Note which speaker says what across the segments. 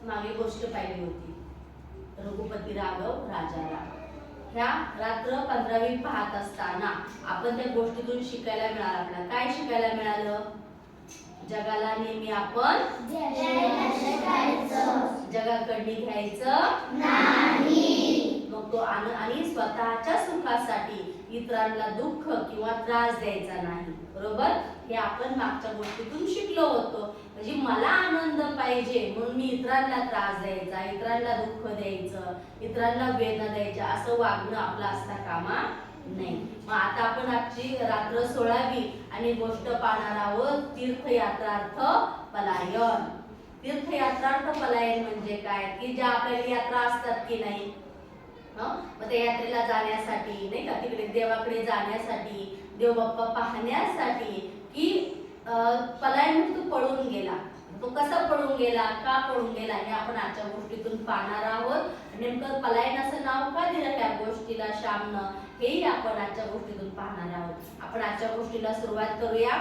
Speaker 1: मागे गोष्ट पाहिली होती, रघुपती राघव राजाला. ह्या रात्र 15वी पाहत असताना आपण त्या गोष्टीतून शिकायला मिळालं. आपल्याला काय शिकायला मिळालं? जगाला नेहमी आपण जगाकडे घ्यायचं नाही, मग तो आणि स्वतःच्या सुखासाठी इतरांना दुःख किंवा त्रास द्यायचा नाही. बरोबर? हे आपण मागच्या गोष्टीतून शिकलो होतो. म्हणजे मला आनंद पाहिजे म्हणून मी इतरांना त्रास द्यायचा, इतरांना दुःख द्यायचं, इतरांना वेदना द्यायच्या असं वागणं आपलं असता कामा नाही. मग आता आपण आजची रात्र 16वी आणि गोष्ट पाहणार आहोत तीर्थयात्रार्थ पलायन. तीर्थयात्रार्थ पलायन म्हणजे काय? की ज्या आपल्याला यात्रा असतात की नाही, मग त्या यात्रेला जाण्यासाठी नाही का, तिकडे देवाकडे जाण्यासाठी, देव बाप्पा पाहण्यासाठी, की पलायन म्हणजे तो पळून गेला. तो कसा पळून गेला, का पळून गेला हे आपण आजच्या गोष्टीतून पाहणार आहोत. नेमकं पलायन असं नाव का दिलं त्या गोष्टीला श्यामनं, हेही आपण आजच्या गोष्टीतून पाहणार आहोत. आपण आजच्या गोष्टीला सुरुवात करूया.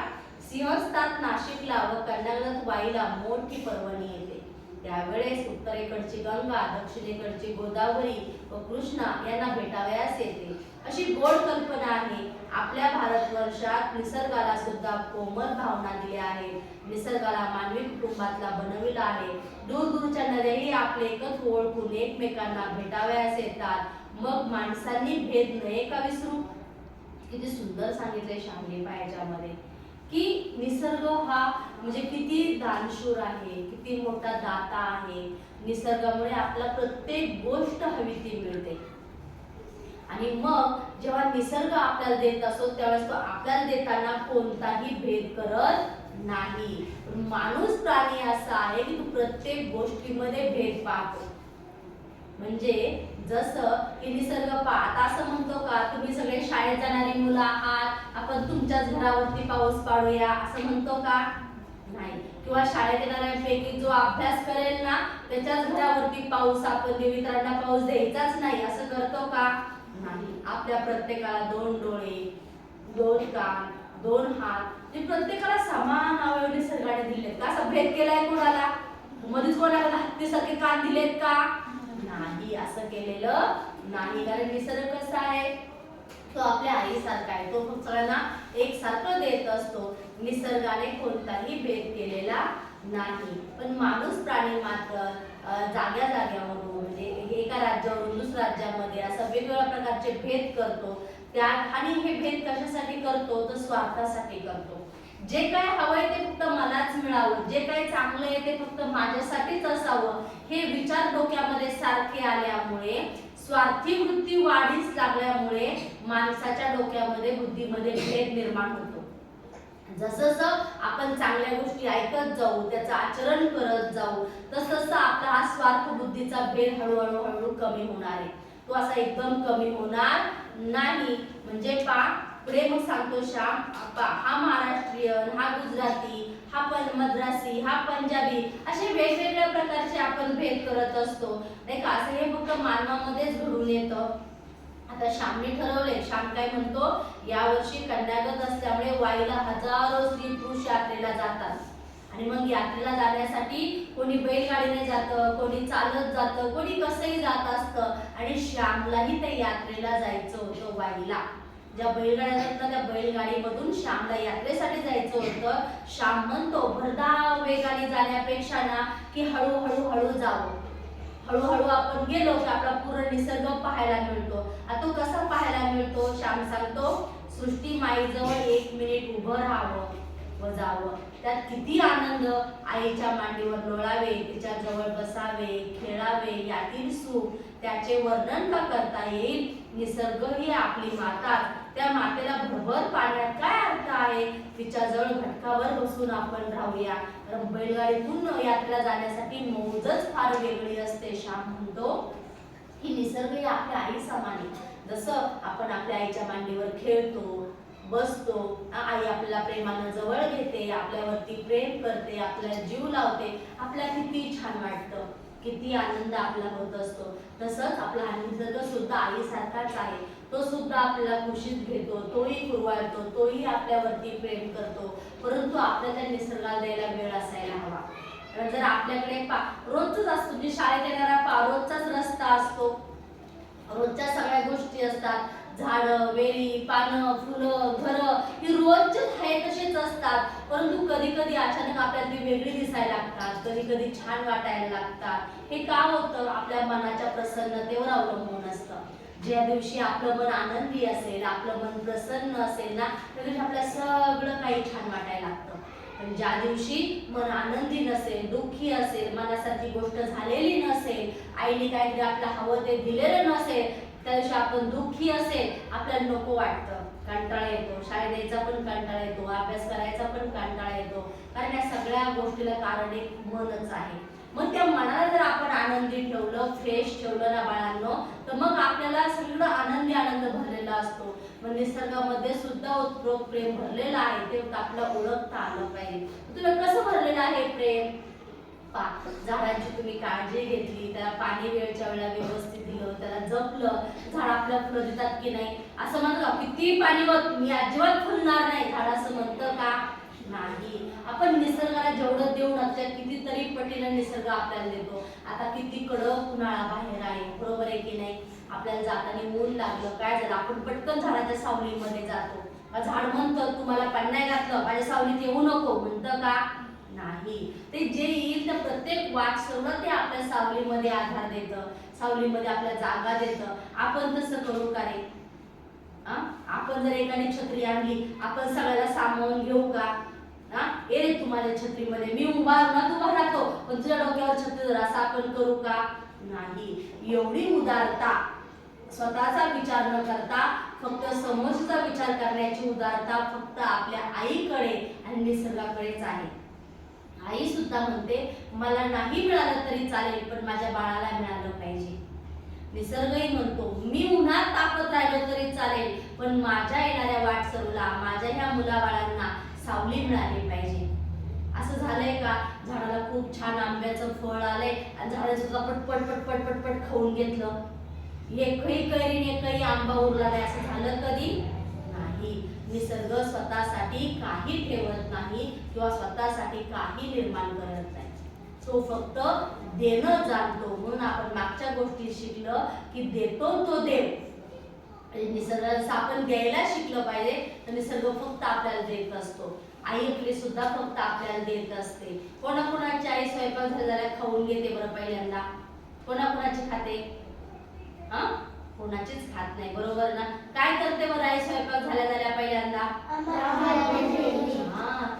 Speaker 1: सिंहस्थात नाशिकला व कन्नगनाथ वाईला मोठी पर्वणी येते. त्यावेळेस उत्तरेकडची गंगा, दक्षिणेकडची गोदावरी व कृष्णा यांना भेटावयास येते. अशी गोड कल्पना आहे. आपल्या भारतवर्षात निसर्गाला सुद्धा कोमल भावना दिल्या आहेत. निसर्गाला मानवी कुटुंबातला बनविला आहे. दूरदूरच्या नद्याही आपले एकच ओळखून एकमेकांना भेटावयास येतात. मग माणसांनी भेद नये का विसरू? किती सुंदर सांगितले श्यामने पायाच्यामध्ये, की निसर्ग हा म्हणजे किती दानशूर आहे, किती मोठा दाता आहे. निसर्गामुळे आपल्याला प्रत्येक गोष्ट हवी ती मिळते. आणि मग जेव्हा निसर्ग आपल्याला देत असतो त्यावेळेस तो आपल्याला देताना कोणताही भेद करत नाही. माणूस प्राणी असा आहे की तो प्रत्येक गोष्टीमध्ये भेद पाहतो. म्हणजे जसं की निसर्ग आता असं म्हणतो का, तुम्ही सगळे शाळेत जाणारी मुलं आहात, आपण तुमच्याच घरावरती पाऊस पाडूया असं म्हणतो का? नाही. किंवा शाळेत येणाऱ्यांपैकी जो अभ्यास करेल ना त्याच्याच घरावरती पाऊस आपण देऊ, इतरांना पाऊस द्यायचाच नाही असं करतो का? नाही. आपल्या प्रत्येकाला 2 डोळे, 2 कान, 2 हात, हे प्रत्येकाला समान अवयव निसर्गाने दिलेत का? असं भेद केलाय कोणाला? मध्येच कोणाला हत्तीसारखे कान दिलेत का? नाही, असं केलेलं नाही. कारण निसर्ग कसा आहे, तो आपल्या आईसारखा आहे. तो सगळ्यांना एकसारखं देत असतो. निसर्गाने कोणताही भेद केलेला नाही. पण माणूस प्राणी मात्र जाग्या जाग्यावरून म्हणजे एका राज्यावरून दुसऱ्या राज्यामध्ये असं वेगवेगळ्या प्रकारचे भेद करतो. त्या आणि हे भेद कशासाठी करतो? तर स्वार्थासाठी करतो. जे काय हवंय ते फक्त मलाच मिळावं, जे काय चांगलं आहे ते फक्त माझ्यासाठीच असावं, हे विचार डोक्यामध्ये सारखे आल्यामुळे, स्वार्थी वृत्ती वाढीस लागल्यामुळे माणसाच्या डोक्यामध्ये बुद्धीमध्ये भेद निर्माण होतो. जसं आपण चांगल्या गोष्टी ऐकत जाऊ, त्याचं आचरण करत जाऊ, तसं आपला हा स्वार्थ बुद्धीचा भेद हळूहळू कमी होणार आहे. तो असा एकदम कमी होणार नाही. म्हणजे पुढे मग सांगतो श्याम, हा महाराष्ट्रीयन, हा गुजराती, हा मद्रासी, हा पंजाबी, असे वेगवेगळ्या प्रकारचे आपण भेद करत असतो नाही का. असं हे फक्त मानवामध्येच घडून येतं. आता श्यामने ठरवले, श्याम काय म्हणतो, यावर्षी कन्यागत असल्यामुळे वाईला हजारो स्त्री पुरुष यात्रेला जातात. आणि मग यात्रेला जाण्यासाठी कोणी बैलगाडीने जातं, कोणी चालत जातं, कोणी कसंही जात असतं. आणि श्यामलाही त्या यात्रेला जायचं होतं वाईला. ज्या बैलगाड्या जातात त्या बैलगाडीमधून श्यामला यात्रेसाठी जायचं होतं. श्याम म्हणतो, भरधाव वेगाने जाण्यापेक्षा ना की हळूहळू जावं. हळूहळू आपण गेलो की आपला पूर्ण निसर्ग पाहायला मिळतो. आता तो कसा पाहायला मिळतो? श्याम सांगतो, सृष्टी माईजवळ 1 मिनिट उभं राहावं व जावं. त्यात किती आनंद, आईच्या मांडीवर लोळावे, तिच्या जवळ बसावे, खेळावे, यातील सुख त्याचे वर्णन का करता येईल? निसर्ग ही आपली माता, त्या मातेला भरभर पाण्यात काय अर्थ आहे? तिच्या जवळ घटकावर बसून आपण राहूया. बैलगाडीतून यात्रेला जाण्यासाठी मौजच फार वेगळी असते. श्याम म्हणतो की निसर्ग ही आपल्या आई समान. जसं आपण आपल्या आईच्या मांडीवर खेळतो, बसतो, आई आपल्याला प्रेमानं जवळ घेते, आपल्यावरती प्रेम करते, आपल्याला जीव लावते, आपल्याला किती छान वाटतं, किती आनंद आपला होत असतो. तसंच आपला निसर्ग सुद्धा आईसारखाच आहे. तो सुद्धा आपल्याला खुशीत घेतो, तोही कुरवाळतो, तोही आपल्यावरती प्रेम करतो. परंतु आपल्याला त्या निसर्गाला द्यायला वेळ असायला हवा. जर आपल्याकडे रोजच असतो, म्हणजे शाळेत येणारा रोजचाच रस्ता असतो, रोजच्या सगळ्या गोष्टी असतात, झाडं, वेली, पानं, फुलं, घरं ही रोजचेच आहे तसेच असतात. परंतु कधी कधी अचानक आपल्याला ती वेगळी दिसायला लागतात, कधी कधी छान वाटायला लागतात. हे का होतं? आपल्या मनाच्या प्रसन्नतेवर अवलंबून असतं. ज्या दिवशी आपलं मन आनंदी असेल, आपलं मन प्रसन्न असेल ना, त्या दिवशी आपल्याला सगळं काही छान वाटायला लागतं. पण ज्या दिवशी मन आनंदी नसेल, दुःखी असेल, मनासारखी गोष्ट झालेली नसेल, आईने काहीतरी आपल्याला हवं ते दिलेलं नसेल, त्या दिवशी आपण दुःखी असेल, आपल्याला नको वाटतं, कंटाळा येतो, शाळेत यायचा पण कंटाळा येतो, अभ्यास करायचा पण कंटाळा येतो. कारण या सगळ्या गोष्टीला कारण एक मनच आहे. मग त्या मनाला जर आपण आनंदी ठेवलं, फ्रेश ठेवलं ना बाळांनो, तर मग आपल्याला सगळं आनंदी आनंद भरलेला असतो. मग निसर्गामध्ये सुद्धा उत्स्फूर्त प्रेम भरलेलं आहे, ते आपल्याला ओळखता आलं पाहिजे. तुला कसं भरलेलं आहे प्रेम? झाडांची तुम्ही काळजी घेतली, त्याला पाणी वेळच्या वेळेला व्यवस्थित दिलं, त्याला जपलं, झाड आपल्या फुलं देतात की नाही? असं म्हणतो किती पाणी मी अजिबात फुलणार नाही, झाड असं म्हणतं का? नाही. आपण निसर्गाला जेवढं देऊ ना, त्याच्या कितीतरी पटीने निसर्ग आपल्याला देतो. आता किती कडक उन्हाळा बाहेर आहे, बरोबर आहे की नाही? आपल्याला जाताना ऊन लागलं, काय झालं, आपण पटकन झाडाच्या सावलीमध्ये जातो. झाड म्हणतं तुम्हाला पाणी नाही घातलं, माझ्या सावलीत येऊ नको, म्हणतं का? नाही. ते जे येईल त्या प्रत्येक वाट सगळं ते आपल्या सावलीमध्ये आधार देतं, सावलीमध्ये आपल्या जागा देतं. आपण तसं करू का रे? आपण जर एकाने छत्री आणली, आपण सगळ्याला सामावून घेऊ का? ए रे तू माझ्या छत्रीमध्ये, मी उभा राहतो, पण तुझ्या डोक्यावर छत्री धर, असं आपण करू का? नाही. एवढी उदारता, स्वतःचा विचार न करता फक्त समोरचा विचार करण्याची उदारता फक्त आपल्या आईकडे आणि निसर्गाकडेच आहे. आई सुद्धा म्हणते मला नाही मिळालं तरी चालेल, पण माझ्या बाळाला मिळालं पाहिजे. निसर्गही म्हणतो मी उन्हात तापत राहिलो तरी चालेल, पण माझ्या येणाऱ्या वाटसरूला, माझ्या ह्या मुलाबाळांना सावली मिळाली पाहिजे. असं झालंय का? झाडाला खूप छान आंब्याचं फळ आलंय आणि झाडाला सुद्धा पटपट पटपट पटपट खाऊन घेतलं, एकही कैरीने एकही आंबा उरला नाही, असं झालं कधी? नाही. निसर्ग स्वतःसाठी काही ठेवत नाही किंवा स्वतःसाठी काही निर्माण करत नाही, तो फक्त देणं जाणतो. म्हणून आपण मागच्या गोष्टी शिकलं की देतो तो देव. निसर्गाला आपण द्यायला शिकलं पाहिजे, तर निसर्ग फक्त आपल्याला देत असतो. आई आपली सुद्धा फक्त आपल्याला देत असते. कोणाकोणाची आई स्वयंपाक झालेला खाऊन घेते बरं पहिल्यांदा? कोणाकोणाची खाते? कोणाचीच खात नाही, बरोबर ना? काय करते बरं आई स्वयंपाक झाल्या पहिल्यांदा?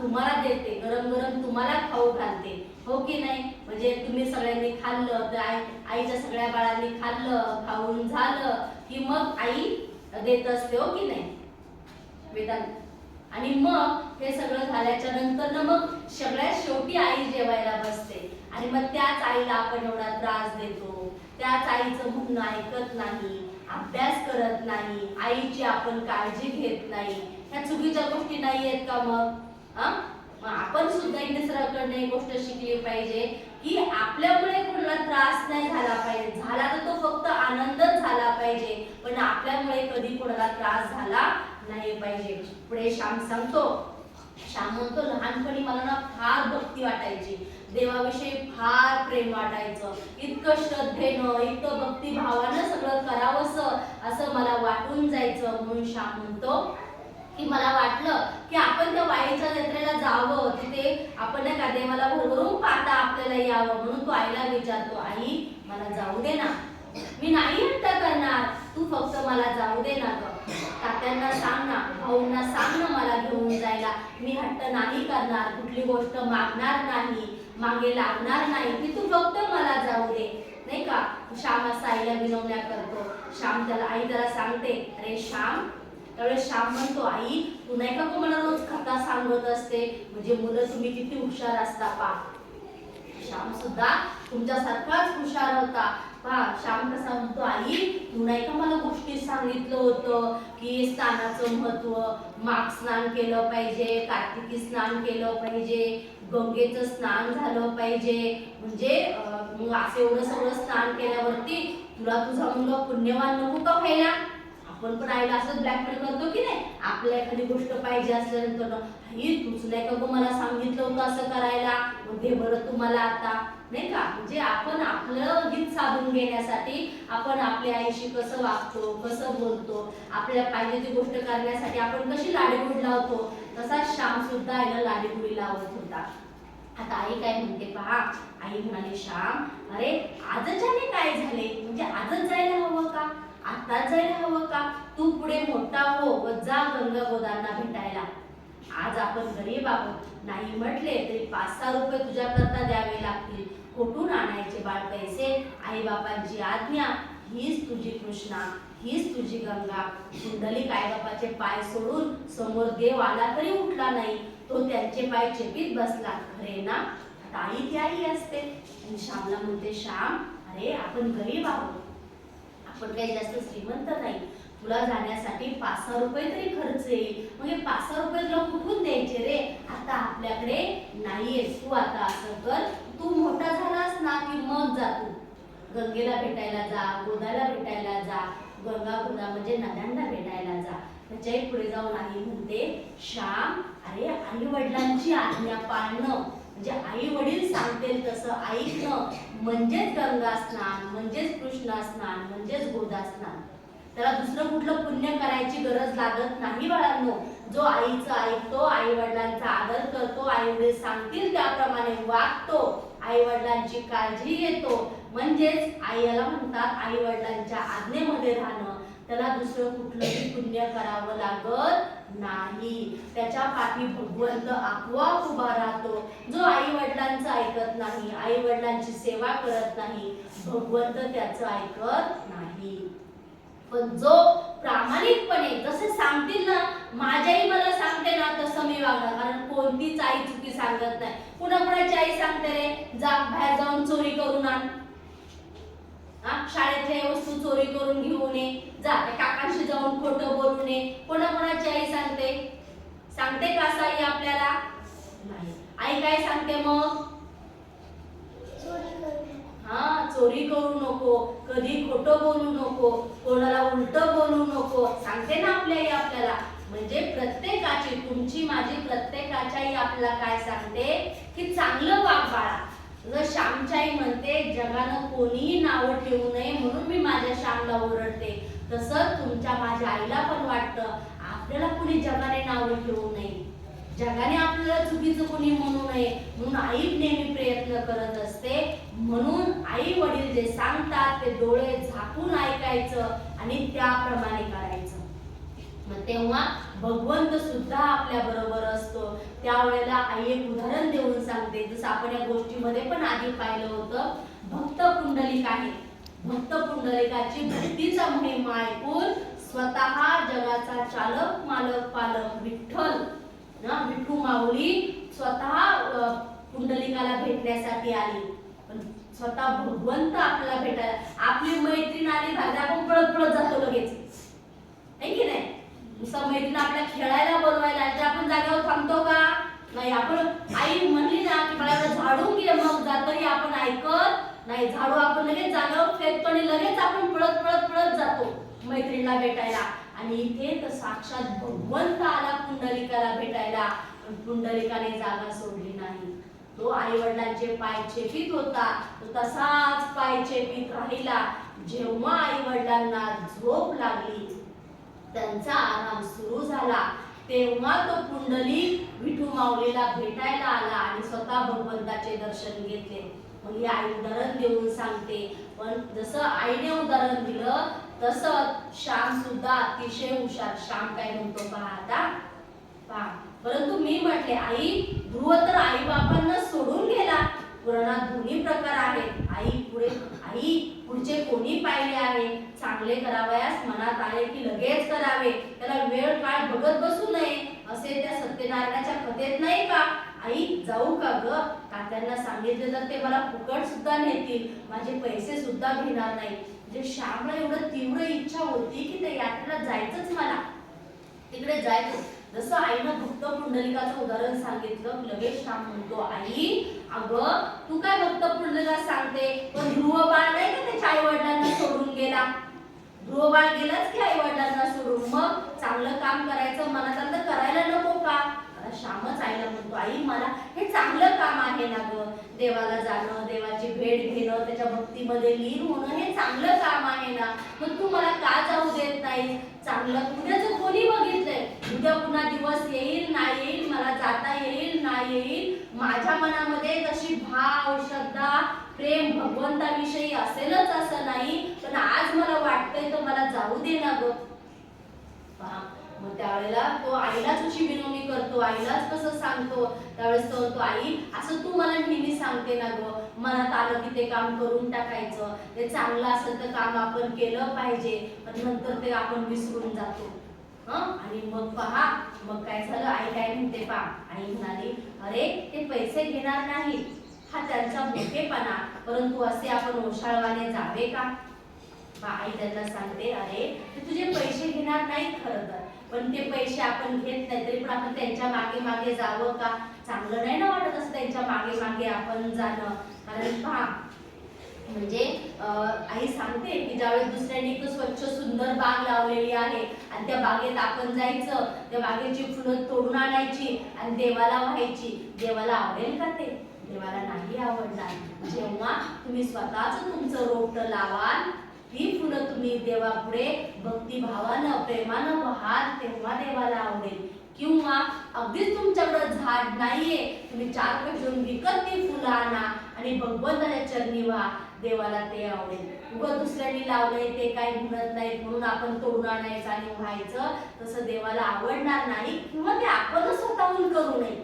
Speaker 1: तुम्हाला देते, गरम गरम तुम्हाला खाऊ घालते, हो की नाही? म्हणजे तुम्ही सगळ्यांनी खाल्लं, तर आईच्या सगळ्या बाळांनी खाल्लं, खाऊन झालं की मग आई देत असते, हो की नाही वेदांत? आणि मग हे सगळं झाल्याच्या नंतर ना मग सगळ्यात शेवटी आई जेवायला बसते आणि मग त्याच आईला आपण एवढा त्रास देतो, त्याच आईचं म्हणणं ऐकत नाही, अभ्यास करत नाही, आईची आपण काळजी घेत नाही. ह्या चुकीच्या गोष्टी नाही आहेत का? मग आपण सुद्धा निसर्गाकडनं एक गोष्ट शिकली पाहिजे की आपल्यामुळे कोणाला त्रास नाही झाला पाहिजे, झाला तर तो फक्त आनंदच झाला पाहिजे, पण आपल्यामुळे कधी कोणाला त्रास झाला नाही पाहिजे. पुढे श्याम सांगतो, श्याम म्हणतो लहानपणी मला ना फार भक्ती वाटायची, देवाविषयी फार प्रेम वाटायचं, इतकं श्रद्धेनं, इतकं भक्तिभावानं सगळं करावंसं असं मला वाटून जायचं. म्हणून श्याम म्हणतो की मला वाटलं की आपण त्या वाईच्या जत्रेला जावं, तिथे आपण नाही का देवाला भरभरून पाहता आपल्याला यावं. म्हणून तो आईला विचारतो, आई मला जाऊ दे ना, मी नाही हट्ट करणार, तू फक्त मला जाऊ दे ना ग. तात्यांना सांग ना, भाऊंना सांग ना मला घेऊन जायला, मी हट्ट नाही करणार, कुठली गोष्ट मागणार नाही, मागे लागणार नाही, की तू फक्त मला जाऊ दे, नाही का? श्याम असा आईला विनवण्या करतो. श्याम आई त्याला सांगते, अरे श्याम, त्यावेळेस श्याम म्हणतो, आई तू नाही का मला रोज कथा सांगत असते, म्हणजे मुलं तुम्ही किती हुशार असता पा. श्याम सुद्धा तुमच्यासारखाच हुशार होता पहा. श्याम कसा म्हणतो, आई तू नाही का मला गोष्टी सांगितलं होतं की स्नानाचं महत्व, माघ स्नान केलं पाहिजे, कार्तिकी स्नान केलं पाहिजे, गंगेचं स्नान झालं पाहिजे, म्हणजे असं एवढं सगळं स्नान केल्यावरती तुला तुझा मुलगा पुण्यवान नको का व्हायला? आपण पण आईला असं ब्लॅकमेल करतो की नाही, आपल्याला एखादी गोष्ट पाहिजे असल्यानंतर आई तूच नाही का गं मला सांगितलं होतं असं करायला, मग दे बरं तुम्हाला आता, नाही का. म्हणजे आपण आपलं हित साधून घेण्यासाठी आपण आपल्या आईशी कसं वागतो, कसं बोलतो, आपल्याला पाहिजे ती गोष्ट करण्यासाठी आपण कशी लाडीगुडी लावतो, तसा श्याम सुद्धा आईला लाडीगुडी लावत होता. आता आई काय म्हणते पहा, आई म्हणाली श्याम अरे आजच्याने काय झाले, म्हणजे आजच जायला हवं का, आताच जायला हवं का, तू पुढे मोठा हो व जा गंगा गोदांना भेटायला. आज आपण गरीब आहोत, नाही म्हटले तरी 5-6 रुपये तुझ्याकरता द्यावे लागतील, कुठून आणायचे बाळ पैसे, आई बापांची आज्ञा, हीच तुझी कृष्णा, हीच तुझी गंगा. कुंडलिक आई बापाचे पाय सोडून समोर देव आला तरी उठला नाही, तो त्यांचे पाय चेपीत बसला, खरे ना. आता आई ती आई असते. आणि श्यामला म्हणते श्याम अरे आपण गरीब आहोत, आपण काही जास्त श्रीमंत नाही, तुला जाण्यासाठी 5-6 रुपये तरी खर्च येईल, मग हे 5-6 रुपये तुला कुठून द्यायचे रे, आता आपल्याकडे नाहीये. तू आता असं कर, तू मोठा झालास ना की मग जा, तू गंगेला भेटायला जा, गोदाला भेटायला जा, गंगा गोदा म्हणजे नद्यांना भेटायला जा. त्याच्याही पुढे जाऊन आई म्हणते श्याम अरे आई वडिलांची आज्ञा पाळणं म्हणजे आई वडील सांगतील तसं ऐकणं म्हणजेच गंगा स्नान, म्हणजेच कृष्णा स्नान, म्हणजेच गोदा स्नान. त्याला दुसरं कुठलं पुण्य करायची गरज लागत नाही बाळांनो. जो आईचं ऐकतो, आई वडिलांचा आदर करतो, आई वडील सांगतील त्याप्रमाणे वागतो, आई वडिलांची काळजी घेतो, म्हणजेच आईला म्हणतात आई वडिलांच्या आज्ञेमध्ये राहणं, त्याला दुसरं कुठलंही पुण्य करावं लागत नाही. त्याच्या पाठी भगवंत आपोआप उभा राहतो. जो आई वडिलांचं ऐकत नाही, आई वडिलांची सेवा करत नाही, भगवंत त्याचं ऐकत नाही. पण जो प्रामाणिकपणे जसे सांगतील ना, माझी आई मला सांगते ना तसं मी वागणार, कारण कोणतीच आई चुकी सांगत नाही. कुणाची आई सांगते रे जा बाहेर जाऊन चोरी करून आण, शाळेतल्या वस्तू चोरी करून घेऊन ये, जा त्या काकांशी जाऊन खोटं बोलून ये. कोणाची आई सांगते, सांगते का असं आई आपल्याला नाही. आई काय सांगते मग, चोरी करू नको, कधी खोटं बोलू नको, कोणाला उलटं बोलू नको, सांगते ना आपली आई आपल्याला. म्हणजे प्रत्येकाची, तुमची माझी प्रत्येकाची आई आपल्याला काय सांगते की चांगलं वाग बाळा. जर श्यामची आई म्हणते जगानं कोणीही नावं ठेवू नये म्हणून मी माझ्या श्यामला ओरडते, तसं तुमच्या माझ्या आईला पण वाटतं आपल्याला कोणी जगाने नावं ठेवू नये, जगाने आपल्याला चुकीचं कोणी म्हणू नये, म्हणून आई नेहमी प्रयत्न करत असते. म्हणून आई वडील जे सांगतात ते डोळे झाकून ऐकायचं आणि त्याप्रमाणे करायचं. मग तेव्हा भगवंत सुद्धा आपल्या बरोबर असतो. त्यावेळेला आई एक उदाहरण देऊन सांगते, जसं आपण या गोष्टीमध्ये पण आधी पाहिलं होतं. भक्त पुंडलिक आहे, भक्त पुंडलिकाची भक्तीचा महिमा ऐकून स्वतः जगाचा चालक मालक पालक विठ्ठल विठू माऊली स्वतः पुंडलिकाला भेटण्यासाठी आली. पण स्वतः भगवंत आपल्याला भेटायला, आपली मैत्रीण आली घरात आपण पळत पळत जातो लगेच, आहे की नाही. नुसतं मैत्रीण आपल्या खेळायला बोलवायला तर आपण जागेवर थांबतो का नाही. आपण आई म्हणली ना की मला झाडून घे मग जा, तरी आपण ऐकत नाही. झाडू आपण लगेच जागेवर फेकतो आणि लगेच आपण पळत पळत पळत जातो मैत्रिणीला भेटायला. आणि इथे तर साक्षात भगवंत आला पुंडलिकाला भेटायला, पण पुंडलिकाने जागा सोडली नाही. तो आई वडिलांचे पाय चेपीत होता, तो तसाच पाय चेपीत राहिला. जेव्हा आई वडिलांना झोप लागली, त्यांचा आराम सुरू झाला, तेव्हा तो पुंडलिक विठू माऊलीला भेटायला आला आणि स्वतः भगवंताचे दर्शन घेतले. मग ही आई उदाहरण देऊन सांगते, पण जसं आईने उदाहरण दिलं तसं श्याम सुद्धा अतिशय हुशार. श्याम काय म्हणतो पहा आता, पहा. परंतु मी म्हटले आई ध्रुव तर आई बापांना सोडून गेला. पुराणात दोन्ही प्रकार आहेत. आई पुढचे कोणी पाहिले आहे. चांगले करावयास मनात आले की लगेच करावे, त्याला वेळ काळ बघत बसू नये, असे त्या सत्यनारायणाच्या कथेत नाही का. आई जाऊ का ग, तात्यांना सांगितले तर ते मला फुकट सुद्धा नेतील, माझे पैसे सुद्धा घेणार नाही. म्हणजे श्यामला एवढं तीव्र इच्छा होती की ते यात्रेला जायचंच, मला तिकडे जायचं. जसं आईनं भक्त पुंडलिकाचं उदाहरण सांगितलं, लगेच श्याम म्हणतो आई अगं तू काय भक्त पुंडलिका सांगते, पण ध्रुव बाळ नाही का त्याच्या आई वडिलांना सोडून गेला. गृहबाळ गेलाच की आई वडिलांना सोडून, मग चांगलं काम करायचं मनात आलं तर करायला नको का? श्यामच आईला म्हणतो, आई मला हे चांगलं काम आहे ना ग, देवाला जाणं, देवाची भेट घेणं, त्याच्या भक्तीमध्ये लीन होणं हे चांगलं काम आहे ना, मग तू मला का जाऊ देत नाही? चांगलं उद्याचं कोणी बघितलंय? उद्या पुन्हा दिवस येईल ना येईल, मला जाता येईल ना येईल, माझ्या मनामध्ये तशी भाव, श्रद्धा, प्रेम भगवंताविषयी असेलच असं नाही, पण आज मला वाटतंय तर मला जाऊ दे ना ग. मग त्यावेळेला तो आईलाच अशी विनवणी करतो, आईलाच कसं सांगतो. त्यावेळेस तो म्हणतो, आई असं तू मला नेहमी सांगते ना ग, मनात आलं की ते काम करून टाकायचं, ते चांगलं असेल तर काम आपण केलं पाहिजे, पण नंतर ते आपण विसरून जातो. आणि मग पहा मग काय झालं, आई काय म्हणते पहा, आई म्हणाली, अरे ते पैसे घेणार नाहीत, हा त्यांचा मोठेपणा, परंतु असे आपण ओशाळवाने जावे का? आई त्यांना सांगते, अरे ते तुझे पैसे घेणार नाही खरं तर, पण ते पैसे आपण घेत नाही तरी पण आपण त्यांच्या मागे मागे जावं का? चांगलं नाही ना वाटत असं त्यांच्या मागे मागे आपण जाणं. कारण पहा म्हणजे आई सांगते की ज्यावेळेस दुसऱ्याने एक स्वच्छ सुंदर बाग लावलेली आहे आणि त्या बागेत आपण जायचं, त्या बागेची फुलं तोडून आणायची आणि देवाला व्हायची, देवाला आवडेल का ते? देवाला नाही आवडणार. जेव्हा तुम्ही स्वतःच तुमचं रोपटं लावाल, ही फुलं तुम्ही देवापुढे भक्तिभावानं प्रेमानं व्हाल, तेव्हा देवाला आवडेल. किंवा अगदीच तुमच्याकडे झाड नाहीये, तुम्ही 4 पैसे देऊन विकत ती फुलं आणा आणि भगवंताच्या चरणी व्हा, देवाला ते आवडेल. उगाच दुसऱ्यांनी लावलंय ते काही म्हणत नाहीत म्हणून आपण तोडून आणायचं आणि व्हायचं, तसं देवाला आवडणार नाही. किंवा ते आपणच स्वतःहून करू नये,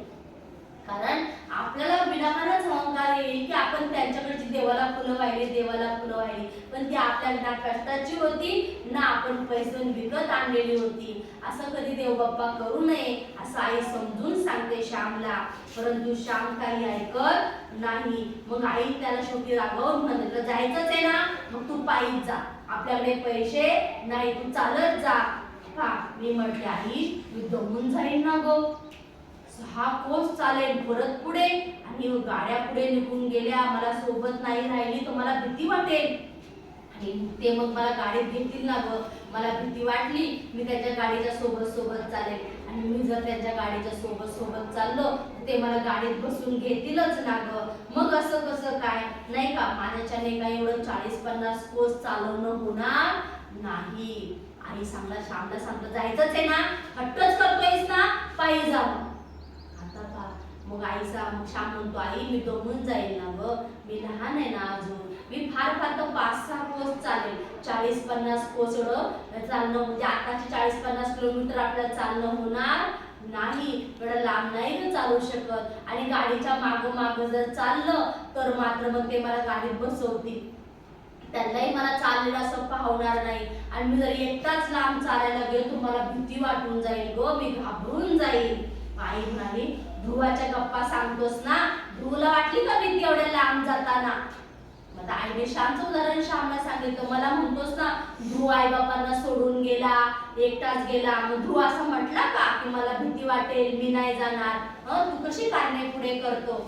Speaker 1: कारण आपल्याला विनाकारणच अहंकार येईल की आपण त्यांच्याकडची देवाला फुलं वाहिली, देवाला फुलं वाहिली, पण ती आपल्या ना कष्टाची होती ना आपण पैसे विकत आणलेली होती. असं कधी देव बाप्पा करू नये असं आई समजून सांगते श्यामला, परंतु श्याम काही ऐकत नाही. मग आई त्याला शेवटी रागावून म्हणते, जायचंच आहे ना मग तू पायीच जा, आपल्याकडे पैसे नाही, तू चालत जा. मी म्हटले, आई मी दमून जाईन ना गो, 6 कोस चालेल परत पुढे, आणि गाड्या पुढे निघून गेल्या, मला सोबत नाही राहिली तर मला भीती वाटेल, आणि ते मग मला गाडीत घेतील ना ग, मला भीती वाटली, मी त्यांच्या गाडीच्या सोबत चालेल, आणि मी जर त्यांच्या गाडीच्या सोबत चाललो ते मला गाडीत बसून घेतीलच ना ग, मग असं कसं काय? नाही का माझ्याच्याने काही एवढं 40-50 कोस चालवणं होणार नाही. आई श्यामला सांगतो, जायचंच आहे ना, हट्टच करतोयस ना, पायी जाऊ. मग मग श्याम म्हणतो, आई मी दमून जाईल ना ग, मी लहान आहे ना अजून, मी फार तर 5-6 कोस चालेल, 40-50 कोस एवढं चालणं म्हणजे आताची 40-50 किलोमीटर आपल्याला चालणं होणार नाही, एवढं लांब नाही चालू शकत, आणि गाडीच्या माग जर चाललं तर मात्र मग ते मला गाडीत बसवतील, त्यांनाही मला चाललेलं असं पाहणार नाही, आणि मी जर एकटाच लांब चालायला गेलो तर मला भीती वाटून जाईल ग, मी घाबरून जाईल. आई म्हणाली, ध्रुवाच्या गप्पा सांगतोस ना, ध्रुवला वाटली का भीती एवढ्या लांब जाताना? मग आईने श्यामचं उदाहरण श्यामला सांगितलं, मला म्हणतोस ना ध्रुव आई बापांना सोडून गेला, एकटाच गेला, मग ध्रुव असं म्हटला का की मला भीती वाटेल, मी नाही जाणार? तू कशी कारणे पुढे करतो?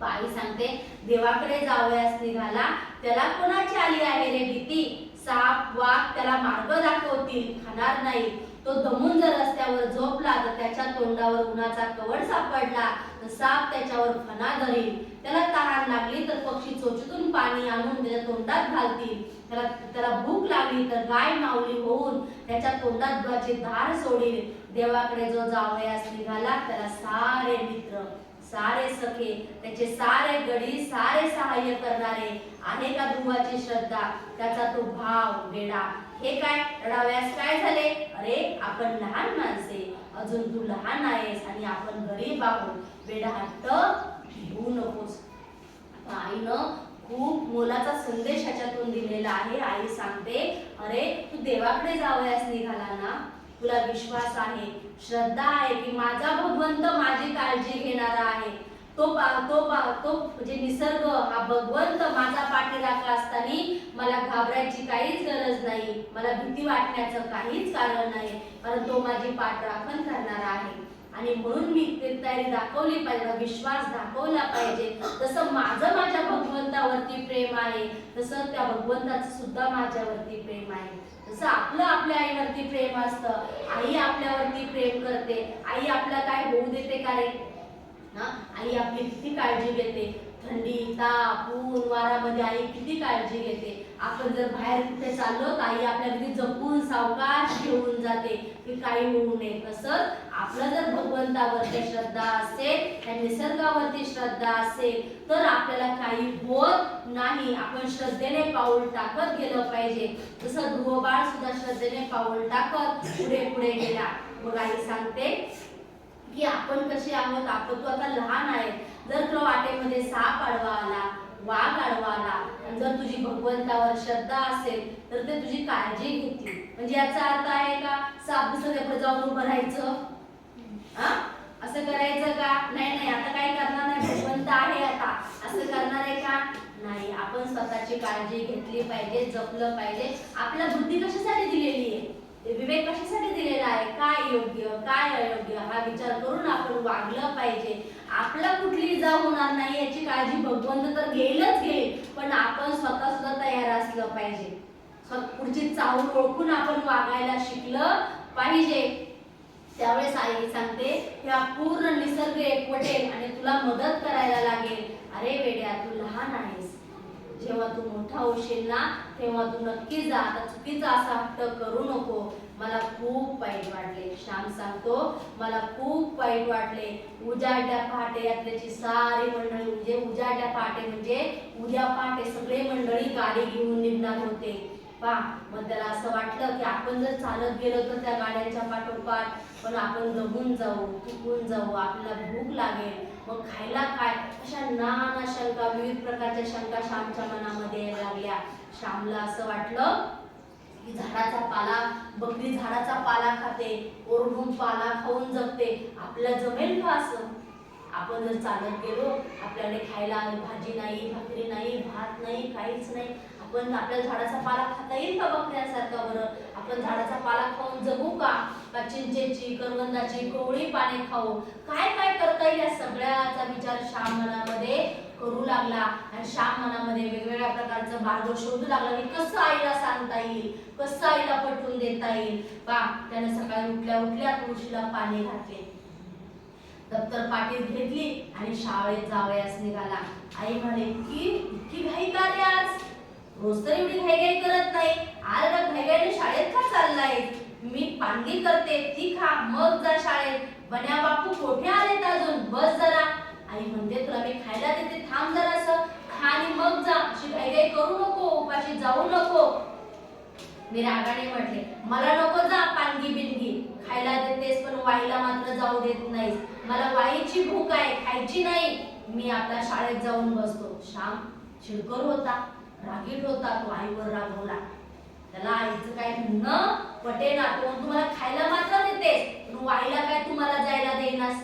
Speaker 1: आई सांगते, देवाकडे जावयास निघाला, त्याला कोणाची आली आहे रे भीती? साप वाघ त्याला मार्ग दाखवतील, खाणार नाही. तो दमून जर रस्त्यावर झोपला तर त्याच्या तोंडावर उन्हाचा कवड सापडला तर साप त्याच्यावर फणा धरील, त्याला तहान लागली तर पक्षी चोचीतून पाणी आणून त्याच्या तोंडात घालतील, त्याला भूक लागली तर गाय माऊली होऊन त्याच्या तोंडात दुधाची धार सोडील. देवाकडे जो जावयास निघाला त्याला सारे मित्र, सारे सखे, त्याचे सारे गडी, सारे सहाय्य करणारे, आहे का ध्रुवाची श्रद्धा, त्याचा तो भाव वेडा. हे काय रडाव्यास काय झाले? अरे आपण लहान माणसे, अजून तू लहान आहेस आणि आपण गरीब आहोत, वेडा हट्ट घेऊ नकोस. आईनं खूप मोलाचा संदेश ह्याच्यातून दिलेला आहे. आई सांगते, अरे तू देवाकडे जावयास निघाला ना, तुला विश्वास आहे, श्रद्धा आहे की माझा भगवंत माझी काळजी घेणारा आहे, तो म्हणजे निसर्ग हा भगवंत माझा पाठीराखा असताना मला घाबरायची काहीच गरज नाही, मला भीती वाटण्याचं काहीच कारण नाही, कारण तो माझी पाठराखण करणारा आहे. आणि म्हणून मी ते तयारी दाखवली पाहिजे, विश्वास दाखवला पाहिजे. तसं माझं माझ्या भगवंतावरती प्रेम आहे, तसं त्या भगवंताचं सुद्धा माझ्यावरती प्रेम आहे. जसं आपलं आपल्या आईवरती प्रेम असतं, आई आपल्यावरती प्रेम करते, आई आपला काय होऊ देते का रे? आई आपली किती काळजी घेते. थंडी, ताप, ऊन, वारामध्ये आई किती काळजी घेते. आपण जर बाहेर कुठे चाललो तर आई आपल्या किती जपून सावकाश घेऊन जाते की काही होऊ नये. तसंच आपलं जर भगवंतावरती श्रद्धा असेल, त्या निसर्गावरती श्रद्धा असेल तर आपल्याला काही होत नाही. आपण श्रद्धेने पाऊल टाकत गेलं पाहिजे. जसं ध्रुव बाळ सुद्धा श्रद्धेने पाऊल टाकत पुढे पुढे गेला. मग आई सांगते की आपण कसे आहोत, आपण तू आता लहान आहे, जर तुला वाटेमध्ये साप आडवा आला, वाघ आडवा आला, आणि जर तुझी भगवंतावर श्रद्धा असेल तर ते तुझी काळजी घेतील. म्हणजे याचा अर्थ आहे का साप दिसत पुढे जाऊन उभं राहायचं, असं करायचं का? नाही नाही, आता काय करणार नाही, भगवंत आहे आता, असं करणार आहे का? नाही. आपण स्वतःची काळजी घेतली पाहिजे, जपलं पाहिजे. आपल्या बुद्धी कशासाठी दिलेली आहे, विवेक कशासाठी दिलेला आहे, काय योग्य काय अयोग्य हा विचार करून आपण वागलं पाहिजे. आपला कुठली इजा होणार नाही याची काळजी भगवंत तर घेईलच घेईल, पण आपण स्वतः सुद्धा तयार असलं पाहिजे. पुढची चाहूल ओळखून आपण वागायला शिकलं पाहिजे. त्यावेळेस आई सांगते ह्या पूर्ण निसर्ग एकवटेल आणि तुला मदत करायला लागेल. अरे वेड्या, तू लहान आहेस, जेव्हा तू मोठा होशील ना तेव्हा तू नक्की जा, आता चुकीचा असा हट्ट करू नको. मला खूप वाईट वाटले. श्याम सांगतो मला खूप वाईट वाटले. उजाडल्या पहाटे यात्रेची सारी मंडळी, म्हणजे उजाडल्या पहाटे म्हणजे उद्या पहाटे सगळे मंडळी गाडी घेऊन निघणार होते. मग त्याला असं वाटलं की आपण जर चालत गेलो तर त्या गाड्यांच्या पाठोपाठ, पण आपण दमून जाऊ, थकून जाऊ, आपल्याला भूक लागेल, मग खायला काय, अशा नाना शंका, विविध प्रकारच्या शंका श्यामच्या मनामध्ये यायला लागल्या. श्यामला असं वाटलं की झाडाचा पाला, बकरी झाडाचा पाला खाते, ओरडून पाला खाऊन जगते, आपल्याला जमेल का असं? आपण जर चालत गेलो, आपल्याकडे खायला भाजी नाही, भाकरी नाही, भात नाही, काहीच नाही, आपण आपल्या झाडाचा पाला खाता येईल का बकऱ्यांसारखा? बरं, आपण झाडाचा पाला खाऊन जगू का? चिंचेची, करवंदाची कोवळी पाने खाऊ, काय काय करता येईल या सगळ्याचा विचार श्याम मनामध्ये करू लागला. आणि श्याम मनामध्ये वेगवेगळ्या प्रकारचं मार्ग शोधू लागला की कसं आईला सांगता येईल, कसं आईला पटवून देता येईल. त्याने सकाळी उठल्या उठल्या तुळशीला पाणी घातले, दप्तर पाठीत घेतली आणि शाळेत जावयास निघाला. आई म्हणे की इतकी घाई का रे आज? रोज तर एवढी घाई करत नाही, आज घाईघाईने शाळेत का चाललाय? मी पांगी करते, ती खा मग जा शाळेत. बन्या बापू कोठे आलेत अजून, बस जरा. आई म्हणते तुला मी खायला देते, थांब जरासं, खा आणि मग जा, अशी घाईघाई करू नको, उपाशी जाऊ नको. मी रागाने म्हटले मला नको जा पांगी बिनगी, खायला देतेस पण वाईला मात्र जाऊ देत नाहीस. मला वाईची भूक आहे, खायची नाही, मी आपल्या शाळेत जाऊन बसतो. श्याम चिडकर होता, रागीट होता, तो आईवर रागवला. त्याला आईचं काय म्हणणं पटेना. तो तुम्हाला खायला मात्र देतेस पण वाईला काय तुम्हाला जायला देईनास?